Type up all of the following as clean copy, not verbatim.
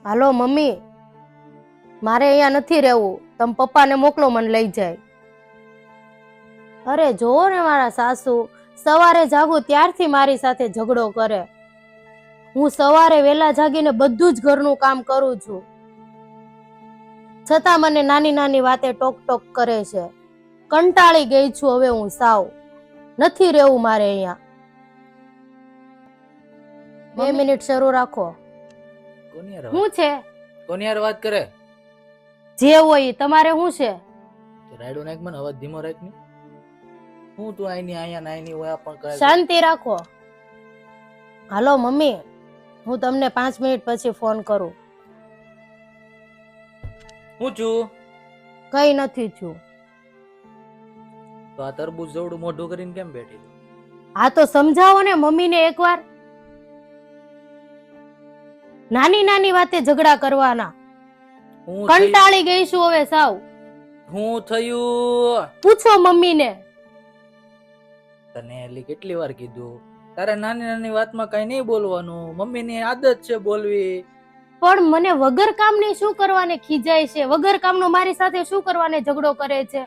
હાલો mummy, મારે અહીંયા નથી રહેવું, તમે પપ્પાને મોકલો મને લઈ જાય. અરે જોવો ને મારા સાસુ, સવારે જાગું ત્યારથી મારી સાથે ઝઘડો કરે. હું સવારે વહેલા જાગીને બધું જ ઘરનું કામ કરું છું, છતાં મને નાની નાની વાતે ટોક ટોક કરે છે. કંટાળી ગઈ છું હવે હું સાવ. નથી રહેવું મારે અહીંયા. 2 મિનિટ શરૂ રાખો. શું છે? કોની યાર વાત કરે? જે હોય ઈ. તમારે શું છે? રાયડો નાખ, મને અવાજ ધીમો રાખ ને. હું તું આઈની આયા નાઈની ઓયા પણ કરે. શાંતિ રાખો. હાલો મમ્મી, હું તમને 5 મિનિટ પછી ફોન કરું. હું છું કઈ નથી છું. તો આ તરબૂચ જેવડું મોઢું કરીને કેમ બેઠી? હા તો સમજાવો ને મમ્મીને એકવાર. નાની નાની વાતે ઝઘડા કરવાના. હું કંટાળી ગઈ છું હવે સાવ. હું થયું? પૂછો મમ્મીને. તને એલી કેટલી વાર કીધું તારે નાની નાની વાતમાં કઈ નહીં બોલવાનું. મમ્મીની આદત છે બોલવી. પણ મને વગર કામને શું કરવાને ખીજાય છે? વગર કામનો મારી સાથે શું કરવાને ઝઘડો કરે છે?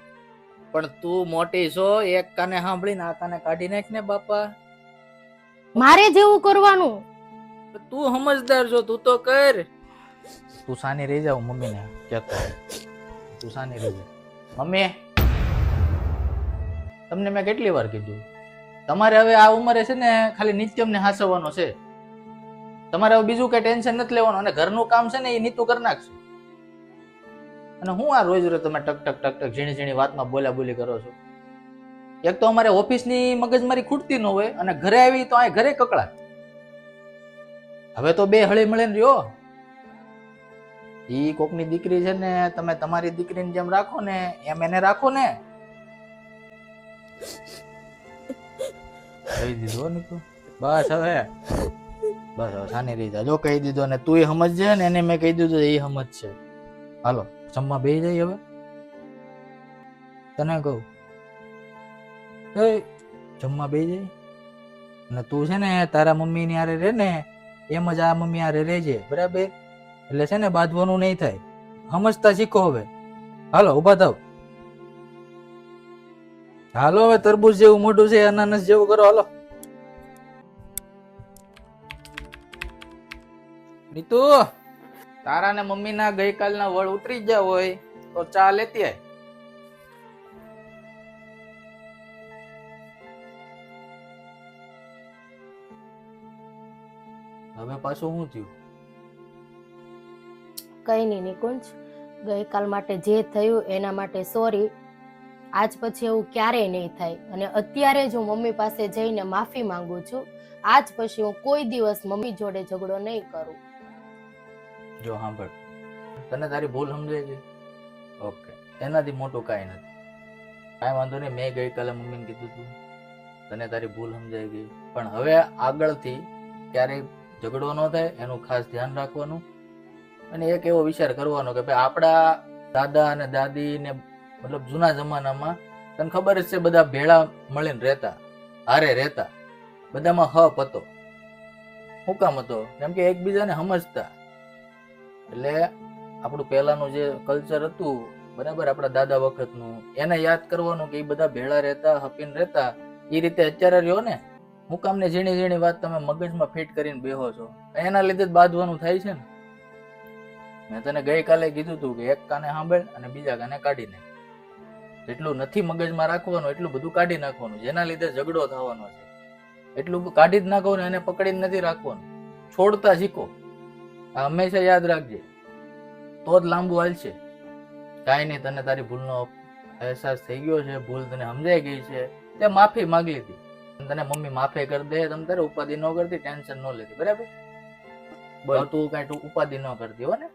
પણ તું મોટી છો, એક કાને સાંભળીને આ કાને કાઢી નાખ ને બાપા. મારે જેવું કરવાનું. તું સમજદાર છો, તું તો કર. તું સાની રહી જાવ, મમ્મીને કહેતો તું સાની રહી જા. મમ્મી, તમને મેં કેટલી વાર કીધું તમારે હવે આ ઉંમરે છે ને ખાલી નિત્યમને હાસવવાનો છે. તમારે હવે બીજું કઈ ટેન્શન નથી લેવાનું. અને ઘરનું કામ છે ને એ નીતું કરી નાખશે. અને હું આ રોજ રોજ તમે ટક ટક ટક ટક ઝીણી ઝીણી વાતમાં બોલા બોલી કરો છો. એક તો અમારે ઓફિસની મગજમારી ખૂટતી ન હોય અને ઘરે આવી તો આ ઘરે કકળા. હવે તો બે હળી મળીને રહ્યો. ઈ કોકની દીકરી છે ને, તમે તમારી દીકરીને જેમ રાખો ને એમ એને રાખો ને. કહી દીધો ને તું. બસ હવે સાની રહી જા. જો કહી દીધો ને તું એ સમજજે ને એને મેં કહી દીધું એ સમજ છે. હાલો જમવા બેસી જાય. હવે તને કહું જમવા બેસી જાય ને તું છે ને તારા મમ્મી ની હારે રે ને એમ જ આ મમ્મી હારે રહેજે, બરાબર? એટલે છે ને બાંધવાનું નહીં થાય. સમજતા શીખો હવે. હાલો ઉભા થાવ. હાલો હવે તરબૂચ જેવું મોઢું છે, અનાનસ જેવું કરો. હાલો નીતુ, તારા ને મમ્મી ના ગઈકાલના વળ ઉતરી ગયા હોય તો ચા લેતી આય. હવે પાછું શું થયું? કઈ નહીં નિકુંજ, ગઈકાલ માટે જે થયું એના માટે સોરી. આજ પછી એવું ક્યારેય નહીં થાય. અને અત્યારે જ હું મમ્મી પાસે જઈને માફી માંગુ છું. આજ પછી હું કોઈ દિવસ મમ્મી જોડે ઝઘડો નહીં કરું. જો સાંભળ, તને તારી ભૂલ સમજાય છે? ઓકે, એનાથી મોટું કાંઈ નથી. કાંઈ વાંધો નહીં. મેં ગઈકાલે મમ્મીને કીધું હતું, તને તારી ભૂલ સમજાઈ ગઈ. પણ હવે આગળથી ક્યારેય ઝઘડો ન થાય એનું ખાસ ધ્યાન રાખવાનું. અને એક એવો વિચાર કરવાનો કે ભાઈ આપણા દાદા અને દાદી ને મતલબ જૂના જમાનામાં તને ખબર જ છે બધા ભેળા મળીને રહેતા, હારે રહેતા, બધામાં હપ હતો. શું કામ હતો? કેમ કે એકબીજાને સમજતા. એટલે આપણું પહેલાનું જે કલ્ચર હતું, બરાબર, આપણા દાદા વખતનું, એને યાદ કરવાનું કે એ બધા ભેળા રહેતા, હપીને રહેતા. એ રીતે અત્યારે રહ્યો ને. હું કામને ઝીણી ઝીણી વાત તમે મગજમાં ફિટ કરીને બેહો છો, એના લીધે જ બાંધવાનું થાય છે ને. મેં તને ગઈકાલે કીધું હતું કે એક કાને સાંભળ અને બીજા કાને કાઢી નાખ. જેટલું નથી મગજમાં રાખવાનું એટલું બધું કાઢી નાખવાનું. જેના લીધે ઝઘડો થવાનો છે એટલું કાઢી જ નાખો ને. એને પકડીને નથી રાખવાનું. છોડતા શીખો. આ હંમેશા યાદ રાખજે, તો જ લાંબુ હાલશે. કાંઈ નહીં, તને તારી ભૂલનો અહેસાસ થઈ ગયો છે, ભૂલ તને સમજાઈ ગઈ છે, તે માફી માંગી લીધી. તને મમ્મી માફી કરી દે, તમ તારે ઉપાધિ ન કરતી, ટેન્શન ન લેતી, બરાબર? બોલ, તું કઈ ઉપાધિ ન કરતી હો ને.